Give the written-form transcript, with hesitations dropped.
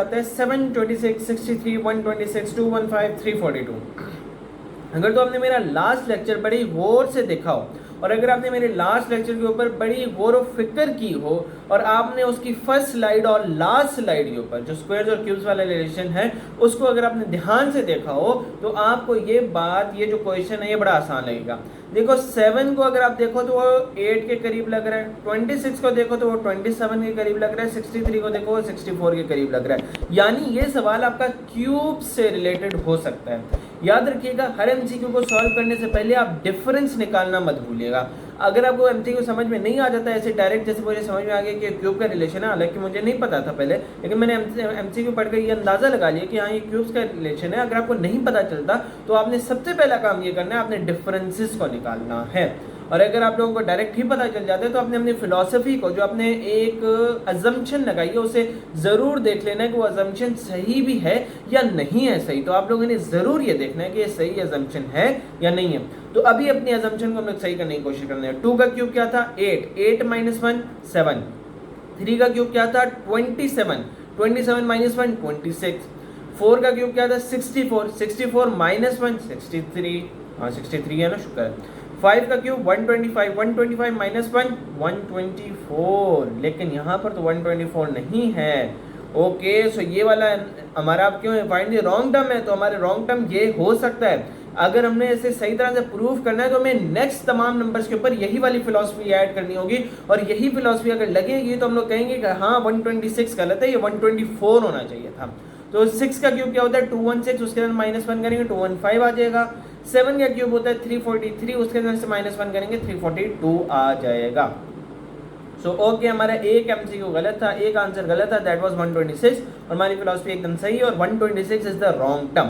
आता है 7, 26, 63, 126, 215, 342। अगर तो आपने मेरा लास्ट लेक्चर बड़ी गौर से देखा हो और अगर आपने मेरे लास्ट लेक्चर के ऊपर बड़ी गौर व फिक्र की हो और आपने उसकी फर्स्ट स्लाइड और लास्ट स्लाइड के ऊपर जो स्क्वायर्स और क्यूब्स वाला रिलेशन है उसको अगर आपने ध्यान से देखा हो तो आपको ये जो क्वेश्चन है ये बड़ा आसान लगेगा। देखो 7 को अगर आप देखो तो वो 8 के करीब लग रहा है, 26 को देखो तो वो 27 के करीब लग रहा है, 63 को देखो वो 64 के करीब लग रहा है। यानी ये सवाल आपका क्यूब से रिलेटेड हो सकता है। याद रखिएगा हर एमसीक्यू को सॉल्व करने से पहले आप डिफरेंस निकालना मत भूलिएगा। अगर आपको एमसीक्यू समझ में नहीं आ जाता ऐसे डायरेक्ट जैसे मुझे समझ में आ गया कि क्यूब का रिलेशन है, हालांकि मुझे नहीं पता था पहले, लेकिन मैंने एमसीक्यू पढ़ कर ये अंदाजा लगा लिया कि हाँ ये क्यूब्स का रिलेशन है। अगर आपको नहीं पता चलता तो आपने सबसे पहला काम ये करना है, आपने डिफरेंसेस को निकालना है। और अगर आप लोगों को डायरेक्ट ही पता चल जाता है तो आपने अपनी फिलॉसफी को जो आपने एक अजम्पशन लगाई है उसे ज़रूर देख लेना है कि वो अजम्पशन सही भी है या नहीं है सही। तो आप लोगों ने ज़रूर ये देखना है कि ये सही अजम्पशन है या नहीं है। तो अभी अपनी अजम्पशन को हम लोग सही करने की कोशिश करते हैं। 2 का क्यूब क्या था 8, 8 - 1 7। 3 का क्यूब क्या था 27, 27 - 1 26। 4 का क्यूब क्या था 64, 64 - 1 63, हाँ 63 है ना, शुक्र है। 5 का क्यूब 125, 125 - 1 124, लेकिन यहाँ पर तो 124 नहीं है। ओके सो ये वाला हमारा आप क्यों फाइंड द रॉन्ग टर्म है, तो हमारे रॉन्ग टर्म ये हो सकता है। अगर हमने इसे सही तरह से प्रूव करना है तो हमें नेक्स्ट तमाम नंबर्स के ऊपर यही वाली फिलॉसफी ऐड करनी होगी और यही फिलॉसफी अगर लगेगी तो हम लोग कहेंगे कि हाँ 126 गलत है, ये 124 होना चाहिए था। तो 6 का क्यूब क्या होता है 216, उसके अंदर -1 करेंगे 215 आ जाएगा। 7 का क्यूब होता है 343, उसके अंदर से -1 करेंगे 342 आ जाएगा। सो ओके हमारा एक एमसीक्यू गलत था, एक आंसर गलत था, दैट वाज 126 और हमारी फिलॉसफी एकदम सही है और 126 इज द रॉन्ग टर्म।